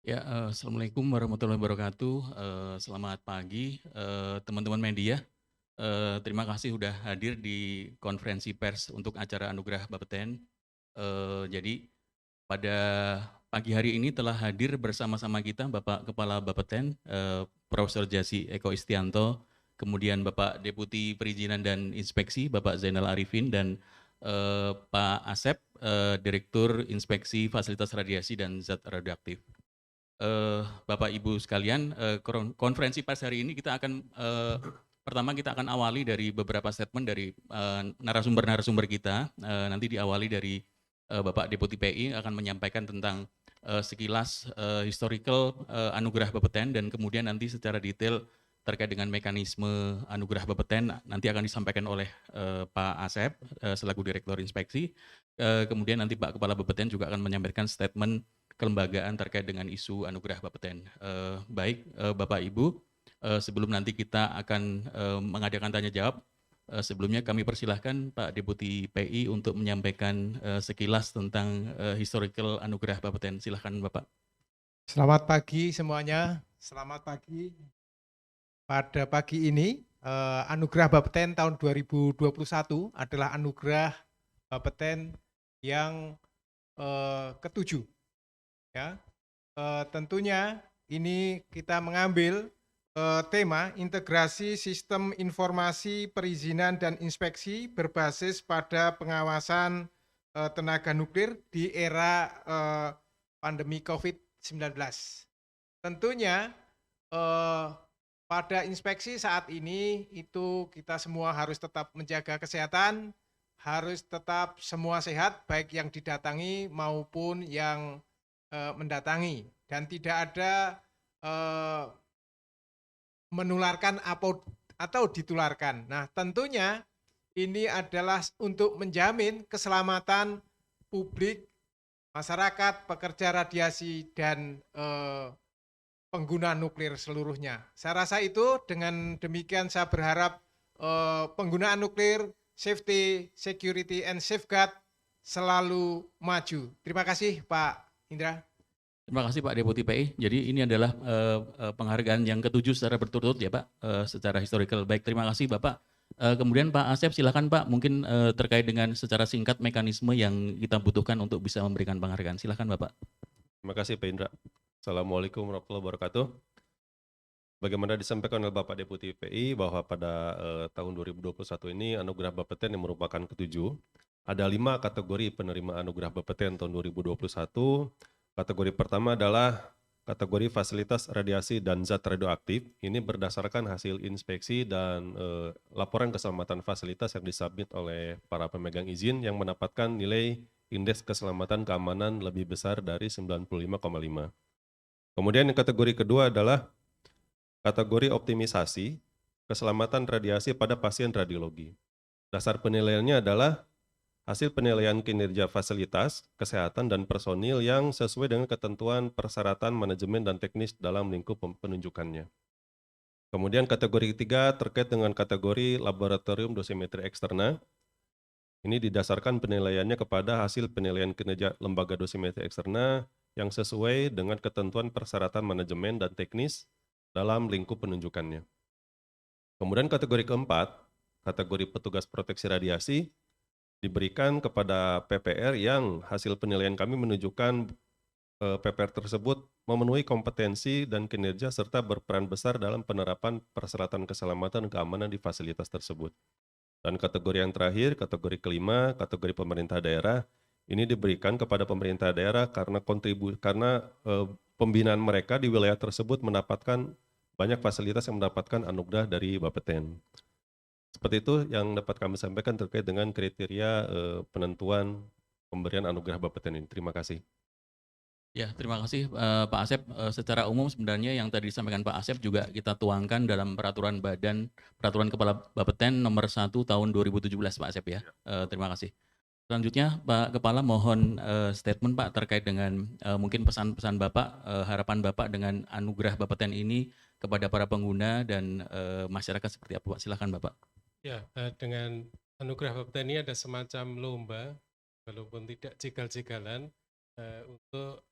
Ya, Assalamualaikum warahmatullahi wabarakatuh. Selamat pagi, teman-teman media. Terima kasih sudah hadir di konferensi pers untuk acara Anugerah Bapeten. Jadi pada pagi hari ini telah hadir bersama-sama kita Bapak Kepala Bapeten, Profesor Jasi Eko Istianto, kemudian Bapak Deputi Perizinan dan Inspeksi, Bapak Zainal Arifin, dan Pak Asep, Direktur Inspeksi Fasilitas Radiasi dan Zat Radioaktif. Bapak Ibu sekalian, konferensi pers hari ini kita akan pertama kita akan awali dari beberapa statement dari narasumber-narasumber kita. Nanti diawali dari Bapak Deputi PI akan menyampaikan tentang sekilas historical anugerah Bapeten, dan kemudian nanti secara detail terkait dengan mekanisme anugerah Bapeten nanti akan disampaikan oleh Pak Asep selaku Direktur Inspeksi. Kemudian nanti Pak Kepala Bapeten juga akan menyampaikan statement kelembagaan terkait dengan isu anugerah Bapeten. Baik, Bapak Ibu, sebelum nanti kita akan mengadakan tanya jawab, sebelumnya kami persilahkan Pak Deputi PI untuk menyampaikan sekilas tentang historical anugerah Bapeten. Silahkan Bapak. Selamat pagi semuanya. Selamat pagi. Pada pagi ini, Anugerah Bapeten tahun 2021 adalah Anugerah Bapeten yang ketujuh. Ya, tentunya ini kita mengambil tema integrasi sistem informasi perizinan dan inspeksi berbasis pada pengawasan tenaga nuklir di era pandemi COVID-19. Tentunya pada inspeksi saat ini itu kita semua harus tetap menjaga kesehatan, harus tetap semua sehat, baik yang didatangi maupun yang mendatangi, dan tidak ada menularkan atau ditularkan. Nah, tentunya ini adalah untuk menjamin keselamatan publik, masyarakat, pekerja radiasi, dan pengguna nuklir seluruhnya. Saya rasa itu dengan demikian saya berharap penggunaan nuklir, safety, security, and safeguard selalu maju. Terima kasih Pak Indra. Terima kasih Pak Deputi PI. Jadi ini adalah penghargaan yang ketujuh secara berturut-turut ya Pak, secara historical. Baik, terima kasih Bapak. Kemudian Pak Asep, silakan Pak, mungkin terkait dengan secara singkat mekanisme yang kita butuhkan untuk bisa memberikan penghargaan. Silakan Bapak. Terima kasih Pak Indra. Assalamualaikum warahmatullahi wabarakatuh. Bagaimana disampaikan oleh Bapak Deputi PI bahwa pada tahun 2021 ini Anugerah Bapeten yang merupakan ketujuh. Ada 5 kategori penerima Anugerah Bapeten tahun 2021. Kategori pertama adalah kategori fasilitas radiasi dan zat radioaktif. Ini berdasarkan hasil inspeksi dan laporan keselamatan fasilitas yang disubmit oleh para pemegang izin yang mendapatkan nilai indeks keselamatan keamanan lebih besar dari 95,5. Kemudian yang kategori kedua adalah kategori optimisasi keselamatan radiasi pada pasien radiologi. Dasar penilaiannya adalah hasil penilaian kinerja fasilitas, kesehatan, dan personil yang sesuai dengan ketentuan persyaratan manajemen dan teknis dalam lingkup penunjukannya. Kemudian kategori ketiga terkait dengan kategori laboratorium dosimetri eksterna. Ini didasarkan penilaiannya kepada hasil penilaian kinerja lembaga dosimetri eksterna yang sesuai dengan ketentuan persyaratan manajemen dan teknis dalam lingkup penunjukannya. Kemudian kategori keempat, kategori petugas proteksi radiasi, diberikan kepada PPR yang hasil penilaian kami menunjukkan PPR tersebut memenuhi kompetensi dan kinerja serta berperan besar dalam penerapan persyaratan keselamatan dan keamanan di fasilitas tersebut. Dan kategori yang terakhir, kategori kelima, kategori pemerintah daerah, ini diberikan kepada pemerintah daerah karena pembinaan mereka di wilayah tersebut mendapatkan banyak fasilitas yang mendapatkan anugerah dari Bapeten. Seperti itu yang dapat kami sampaikan terkait dengan kriteria penentuan pemberian anugerah Bapeten ini. Terima kasih. Ya, terima kasih Pak Asep. Secara umum sebenarnya yang tadi disampaikan Pak Asep juga kita tuangkan dalam peraturan Kepala Bapeten nomor 1 tahun 2017 Pak Asep ya. Terima kasih. Selanjutnya Pak Kepala mohon statement Pak terkait dengan mungkin pesan-pesan Bapak, harapan Bapak dengan anugerah Bapeten ini kepada para pengguna dan masyarakat seperti apa Pak? Silakan Bapak. Ya, dengan anugerah Bapeten ini ada semacam lomba, walaupun tidak jegal-jegalan, untuk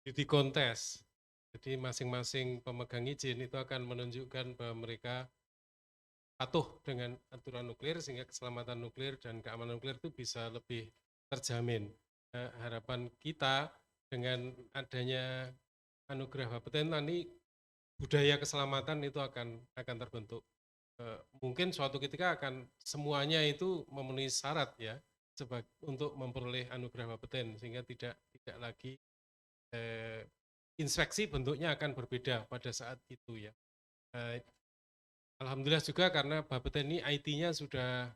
beauty contest. Jadi masing-masing pemegang izin itu akan menunjukkan bahwa mereka patuh dengan aturan nuklir sehingga keselamatan nuklir dan keamanan nuklir itu bisa lebih terjamin. Harapan kita dengan adanya anugerah Bapeten nanti budaya keselamatan itu akan terbentuk. Mungkin suatu ketika akan semuanya itu memenuhi syarat ya untuk memperoleh anugerah Bapeten sehingga tidak lagi inspeksi bentuknya akan berbeda pada saat itu ya. Alhamdulillah juga karena Bapeten ini IT-nya sudah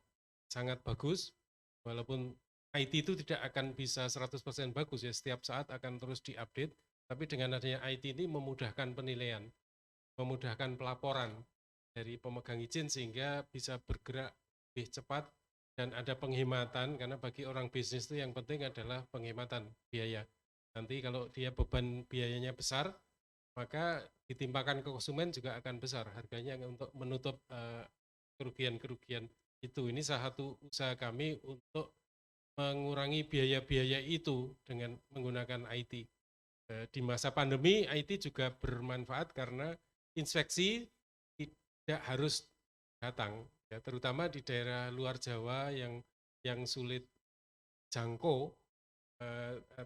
sangat bagus, walaupun IT itu tidak akan bisa 100% bagus ya, setiap saat akan terus diupdate, tapi dengan adanya IT ini memudahkan penilaian, memudahkan pelaporan dari pemegang izin sehingga bisa bergerak lebih cepat dan ada penghematan, karena bagi orang bisnis itu yang penting adalah penghematan biaya. Nanti kalau dia beban biayanya besar, maka ditimpakan ke konsumen juga akan besar harganya untuk menutup kerugian-kerugian itu. Ini salah satu usaha kami untuk mengurangi biaya-biaya itu dengan menggunakan IT. Di masa pandemi IT juga bermanfaat karena inspeksi tidak harus datang, ya, terutama di daerah luar Jawa yang sulit jangkau.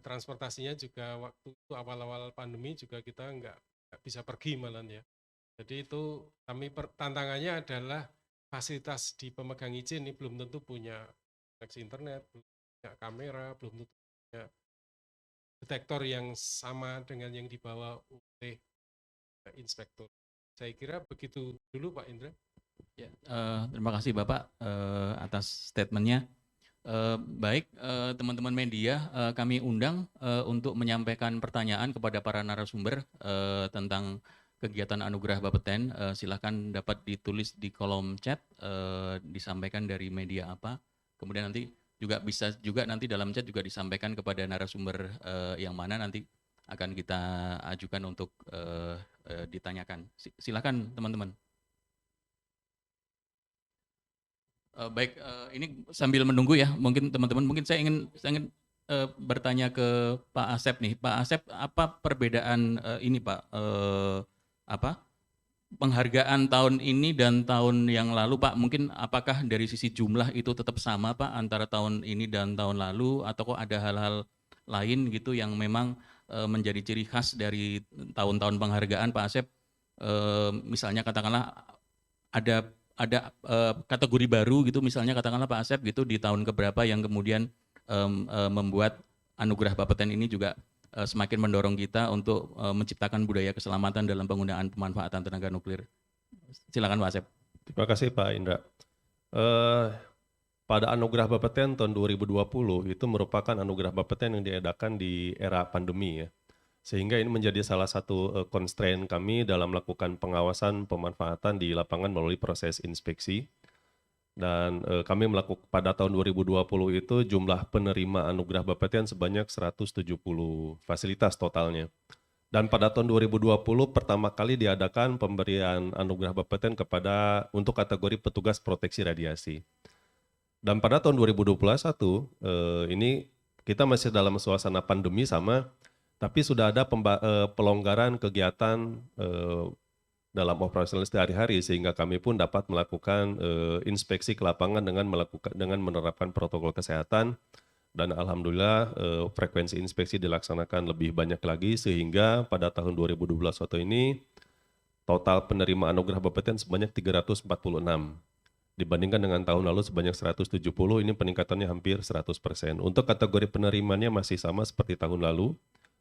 Transportasinya juga waktu itu awal-awal pandemi juga kita nggak bisa pergi malah ya. Jadi itu kami tantangannya adalah fasilitas di pemegang izin ini belum tentu punya koneksi internet, belum punya kamera, belum tentu punya detektor yang sama dengan yang dibawa oleh inspektur. Saya kira begitu dulu Pak Indra. Ya, terima kasih Bapak atas statementnya. Baik, teman-teman media, kami undang untuk menyampaikan pertanyaan kepada para narasumber tentang kegiatan Anugerah Bapeten. Silakan dapat ditulis di kolom chat, disampaikan dari media apa. Kemudian nanti juga bisa juga nanti dalam chat juga disampaikan kepada narasumber yang mana nanti akan kita ajukan untuk ditanyakan. Silakan teman-teman. Baik, ini sambil menunggu ya, mungkin teman-teman, mungkin saya ingin bertanya ke Pak Asep nih. Pak Asep, apa perbedaan ini Pak, penghargaan tahun ini dan tahun yang lalu Pak? Mungkin apakah dari sisi jumlah itu tetap sama Pak antara tahun ini dan tahun lalu, atau kok ada hal-hal lain gitu yang memang menjadi ciri khas dari tahun-tahun penghargaan Pak Asep? Misalnya katakanlah ada kategori baru gitu, misalnya katakanlah Pak Asep gitu di tahun keberapa yang kemudian membuat Anugerah Bapeten ini juga semakin mendorong kita untuk menciptakan budaya keselamatan dalam penggunaan pemanfaatan tenaga nuklir. Silakan Pak Asep. Terima kasih Pak Indra. Pada Anugerah Bapeten tahun 2020 itu merupakan Anugerah Bapeten yang diadakan di era pandemi ya. Sehingga ini menjadi salah satu constraint kami dalam melakukan pengawasan pemanfaatan di lapangan melalui proses inspeksi. Dan kami melakukan pada tahun 2020 itu jumlah penerima Anugerah Bapeten sebanyak 170 fasilitas totalnya. Dan pada tahun 2020 pertama kali diadakan pemberian Anugerah Bapeten untuk kategori petugas proteksi radiasi. Dan pada tahun 2021 ini kita masih dalam suasana pandemi tapi sudah ada pelonggaran kegiatan dalam operasional sehari-hari sehingga kami pun dapat melakukan inspeksi ke lapangan dengan menerapkan protokol kesehatan, dan alhamdulillah frekuensi inspeksi dilaksanakan lebih banyak lagi sehingga pada tahun 2021 ini total penerima Anugerah Bapeten sebanyak 346. Dibandingkan dengan tahun lalu sebanyak 170, ini peningkatannya hampir 100%. Untuk kategori penerimanya masih sama seperti tahun lalu.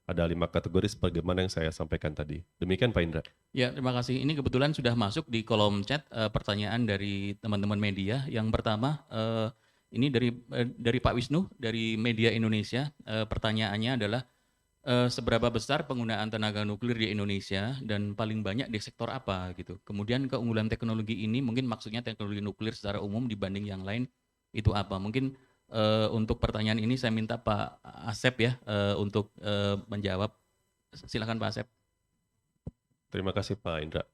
Ada 5 kategori sebagaimana yang saya sampaikan tadi. Demikian Pak Indra. Ya, terima kasih. Ini kebetulan sudah masuk di kolom chat pertanyaan dari teman-teman media. Yang pertama, ini dari Pak Wisnu, dari Media Indonesia. Pertanyaannya adalah, seberapa besar penggunaan tenaga nuklir di Indonesia dan paling banyak di sektor apa gitu. Kemudian keunggulan teknologi ini, mungkin maksudnya teknologi nuklir secara umum dibanding yang lain, itu apa? Mungkin untuk pertanyaan ini saya minta Pak Asep ya untuk menjawab. Silakan Pak Asep. Terima kasih Pak Indra.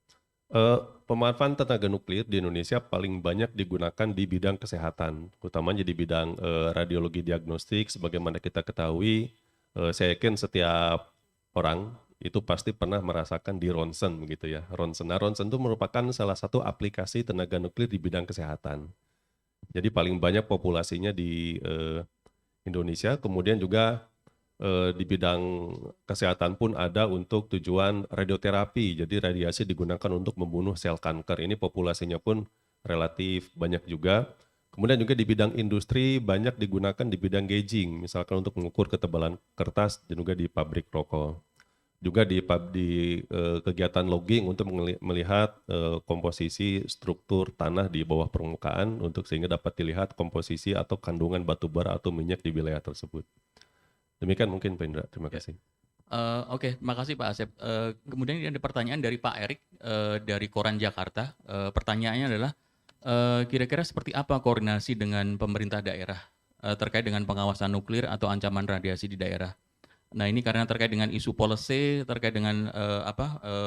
Pemanfaatan tenaga nuklir di Indonesia paling banyak digunakan di bidang kesehatan, utamanya di bidang radiologi diagnostik. Sebagaimana kita ketahui, Saya yakin setiap orang itu pasti pernah merasakan di ronsen gitu ya. Ronsen. Nah, ronsen itu merupakan salah satu aplikasi tenaga nuklir di bidang kesehatan. Jadi paling banyak populasinya di Indonesia, kemudian juga di bidang kesehatan pun ada untuk tujuan radioterapi. Jadi radiasi digunakan untuk membunuh sel kanker. Ini populasinya pun relatif banyak juga. Kemudian juga di bidang industri banyak digunakan di bidang gauging, misalkan untuk mengukur ketebalan kertas dan juga di pabrik rokok. Juga di kegiatan logging untuk melihat komposisi struktur tanah di bawah permukaan untuk sehingga dapat dilihat komposisi atau kandungan batu bara atau minyak di wilayah tersebut. Demikian mungkin Pak Indra, terima Ya. kasih. Oke, makasih Pak Asep. Kemudian ini ada pertanyaan dari Pak Erik dari Koran Jakarta. Pertanyaannya adalah kira-kira seperti apa koordinasi dengan pemerintah daerah terkait dengan pengawasan nuklir atau ancaman radiasi di daerah? Nah ini karena terkait dengan isu policy, terkait dengan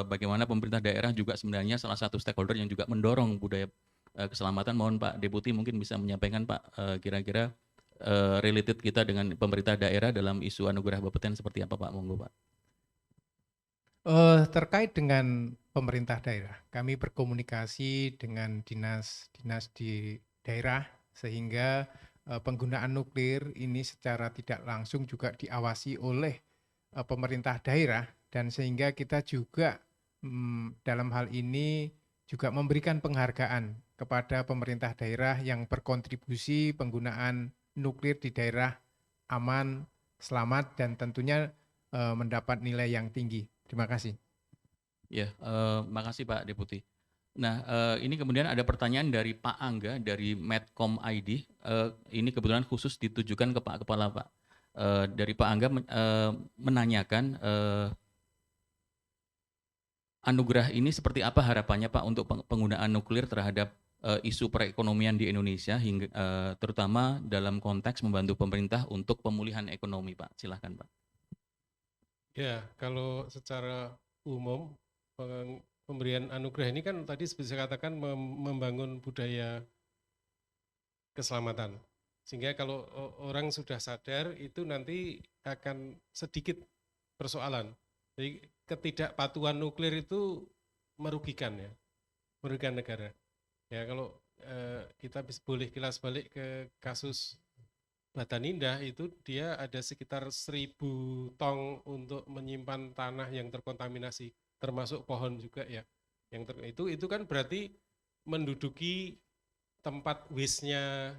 bagaimana pemerintah daerah juga sebenarnya salah satu stakeholder yang juga mendorong budaya keselamatan. Mohon Pak Deputi mungkin bisa menyampaikan Pak kira-kira related kita dengan pemerintah daerah dalam isu anugerah Bapeten seperti apa Pak? Monggo Pak. Terkait dengan pemerintah daerah, kami berkomunikasi dengan dinas-dinas di daerah sehingga penggunaan nuklir ini secara tidak langsung juga diawasi oleh pemerintah daerah dan sehingga kita juga dalam hal ini juga memberikan penghargaan kepada pemerintah daerah yang berkontribusi penggunaan nuklir di daerah aman, selamat dan tentunya mendapat nilai yang tinggi. Terima kasih. Ya, makasih Pak Deputi. Nah, ini kemudian ada pertanyaan dari Pak Angga dari Medcom ID. Ini kebetulan khusus ditujukan ke Pak Kepala Pak. Dari Pak Angga menanyakan anugerah ini seperti apa harapannya Pak untuk penggunaan nuklir terhadap isu perekonomian di Indonesia hingga terutama dalam konteks membantu pemerintah untuk pemulihan ekonomi Pak. Silahkan Pak. Ya, kalau secara umum pemberian anugerah ini kan tadi bisa katakan membangun budaya keselamatan. Sehingga kalau orang sudah sadar itu nanti akan sedikit persoalan. Jadi ketidakpatuhan nuklir itu merugikan ya, merugikan negara. Ya kalau kita boleh kilas balik ke kasus Batan Indah itu dia ada sekitar 1.000 tong untuk menyimpan tanah yang terkontaminasi, termasuk pohon juga ya. Itu kan berarti menduduki tempat waste-nya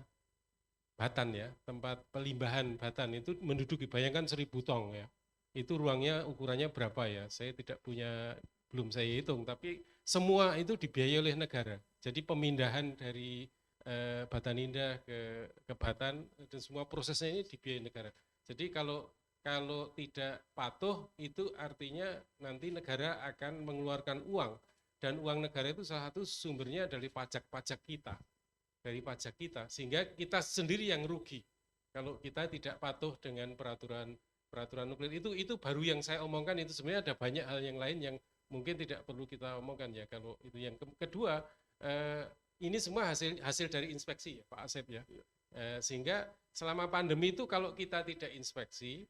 Batan ya, tempat pelimbahan Batan itu menduduki, bayangkan 1.000 tong ya. Itu ruangnya ukurannya berapa ya? Saya tidak punya, belum saya hitung, tapi semua itu dibiayai oleh negara. Jadi pemindahan dari Batan Indah ke Batan dan semua prosesnya ini dibiayai negara. Jadi kalau tidak patuh itu artinya nanti negara akan mengeluarkan uang dan uang negara itu salah satu sumbernya dari pajak-pajak kita, sehingga kita sendiri yang rugi kalau kita tidak patuh dengan peraturan nuklir itu baru yang saya omongkan. Itu sebenarnya ada banyak hal yang lain yang mungkin tidak perlu kita omongkan ya. Kalau itu yang kedua, ini semua hasil dari inspeksi ya Pak Asep ya. Sehingga selama pandemi itu kalau kita tidak inspeksi,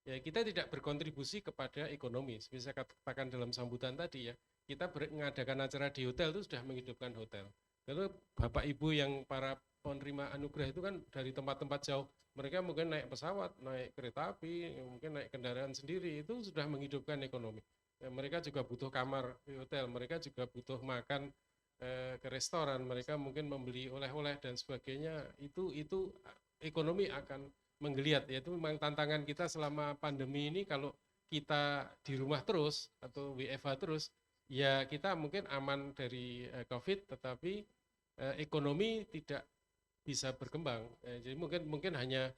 ya kita tidak berkontribusi kepada ekonomi. Seperti saya katakan dalam sambutan tadi ya, kita mengadakan acara di hotel itu sudah menghidupkan hotel. Lalu Bapak Ibu yang para penerima anugerah itu kan dari tempat-tempat jauh, mereka mungkin naik pesawat, naik kereta api, mungkin naik kendaraan sendiri, itu sudah menghidupkan ekonomi. Ya, mereka juga butuh kamar di hotel, mereka juga butuh makan ke restoran, mereka mungkin membeli oleh-oleh dan sebagainya. Itu ekonomi akan menggeliat. Yaitu memang tantangan kita selama pandemi ini. Kalau kita di rumah terus atau WFH terus, ya kita mungkin aman dari COVID, tetapi ekonomi tidak bisa berkembang. Jadi mungkin hanya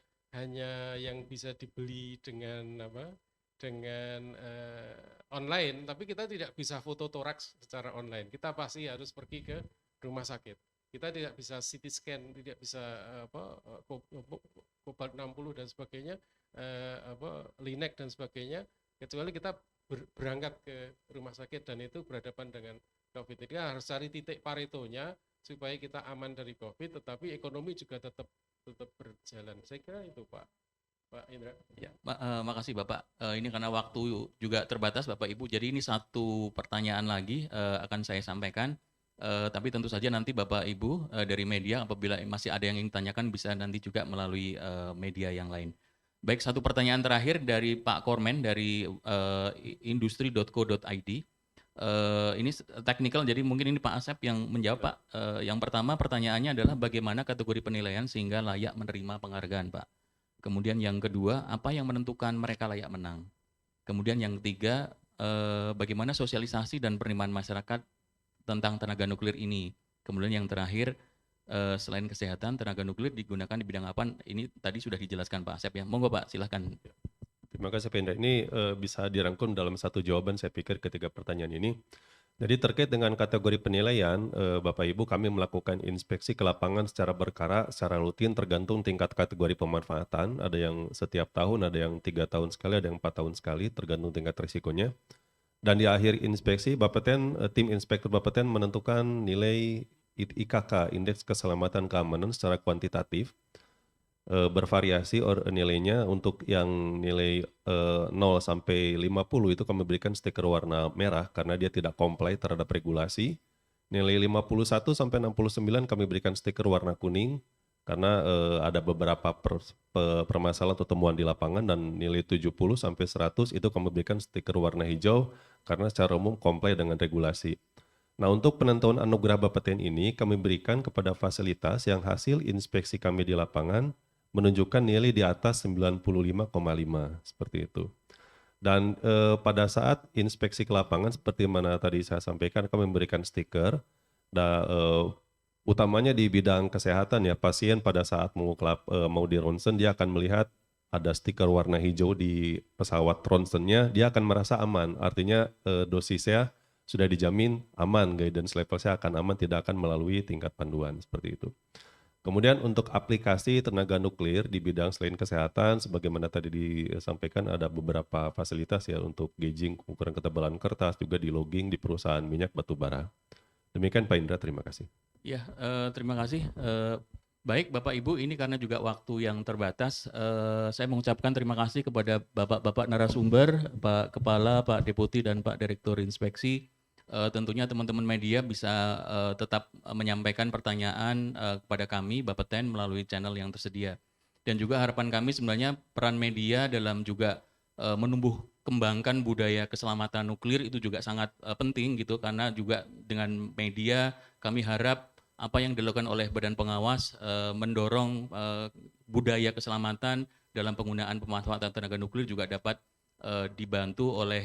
yang bisa dibeli dengan online, tapi kita tidak bisa foto toraks secara online. Kita pasti harus pergi ke rumah sakit. Kita tidak bisa CT scan, tidak bisa Cobalt 60 dan sebagainya, Linek dan sebagainya, kecuali kita berangkat ke rumah sakit dan itu berhadapan dengan COVID. Jadi harus cari titik paretonya supaya kita aman dari COVID, tetapi ekonomi juga tetap berjalan. Saya kira itu Pak. Pak Indra. Ya, makasih Bapak. Ini karena waktu juga terbatas Bapak Ibu, jadi ini satu pertanyaan lagi akan saya sampaikan. Tapi tentu saja nanti Bapak Ibu dari media apabila masih ada yang ingin tanyakan bisa nanti juga melalui media yang lain. Baik, satu pertanyaan terakhir dari Pak Kormen dari industri.co.id. Ini technical, jadi mungkin ini Pak Asep yang menjawab Pak. Yang pertama pertanyaannya adalah bagaimana kategori penilaian sehingga layak menerima penghargaan Pak. Kemudian yang kedua, apa yang menentukan mereka layak menang? Kemudian yang ketiga, bagaimana sosialisasi dan penerimaan masyarakat tentang tenaga nuklir ini? Kemudian yang terakhir, selain kesehatan, tenaga nuklir digunakan di bidang apa? Ini tadi sudah dijelaskan Pak Asep ya. Monggo Pak, silahkan. Terima kasih Pak Indra. Ini bisa dirangkum dalam satu jawaban saya pikir ketiga pertanyaan ini. Jadi terkait dengan kategori penilaian, Bapak Ibu kami melakukan inspeksi ke lapangan secara berkala, secara rutin tergantung tingkat kategori pemanfaatan. Ada yang setiap tahun, ada yang 3 tahun sekali, ada yang 4 tahun sekali, tergantung tingkat risikonya. Dan di akhir inspeksi, Bapeten, tim inspektur Bapeten menentukan nilai IKK, Indeks Keselamatan Keamanan secara kuantitatif, bervariasi nilainya. Untuk yang nilai 0 sampai 50 itu kami berikan stiker warna merah karena dia tidak comply terhadap regulasi. Nilai 51 sampai 69 kami berikan stiker warna kuning karena ada beberapa permasalahan atau temuan di lapangan, dan nilai 70 sampai 100 itu kami berikan stiker warna hijau karena secara umum comply dengan regulasi. Nah, untuk penentuan anugerah Bapeten ini kami berikan kepada fasilitas yang hasil inspeksi kami di lapangan menunjukkan nilai di atas 95,5 seperti itu. Dan pada saat inspeksi ke lapangan seperti mana tadi saya sampaikan, kami memberikan stiker. Utamanya di bidang kesehatan ya, pasien pada saat mau di ronsen dia akan melihat ada stiker warna hijau di pesawat ronsennya, dia akan merasa aman. Artinya dosisnya sudah dijamin aman, guidance level saya akan aman, tidak akan melalui tingkat panduan seperti itu. Kemudian untuk aplikasi tenaga nuklir di bidang selain kesehatan, sebagaimana tadi disampaikan ada beberapa fasilitas ya untuk gauging ukuran ketebalan kertas, juga di logging di perusahaan minyak batu bara. Demikian Pak Indra, terima kasih. Ya, terima kasih. Baik Bapak Ibu, ini karena juga waktu yang terbatas, saya mengucapkan terima kasih kepada Bapak-Bapak narasumber, Pak Kepala, Pak Deputi, dan Pak Direktur Inspeksi. Tentunya teman-teman media bisa tetap menyampaikan pertanyaan kepada kami Bapeten melalui channel yang tersedia. Dan juga harapan kami sebenarnya peran media dalam juga menumbuh kembangkan budaya keselamatan nuklir itu juga sangat penting gitu, karena juga dengan media kami harap apa yang dilakukan oleh Badan Pengawas mendorong budaya keselamatan dalam penggunaan pemanfaatan tenaga nuklir juga dapat dibantu oleh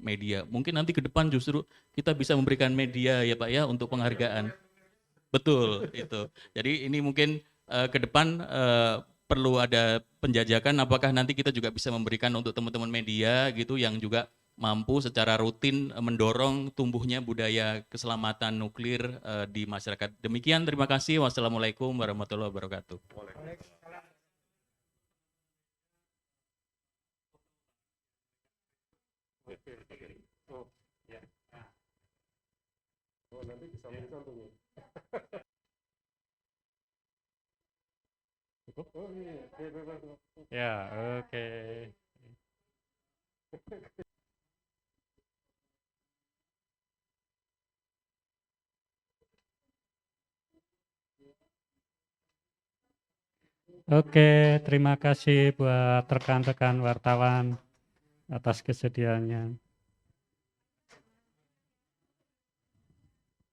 media. Mungkin nanti ke depan justru kita bisa memberikan media ya Pak ya untuk penghargaan. Betul itu. Jadi ini mungkin ke depan perlu ada penjajakan apakah nanti kita juga bisa memberikan untuk teman-teman media gitu yang juga mampu secara rutin mendorong tumbuhnya budaya keselamatan nuklir di masyarakat. Demikian, terima kasih. Wassalamualaikum warahmatullahi wabarakatuh. Ya, oke. Oke, terima kasih buat rekan-rekan wartawan atas kesediaannya.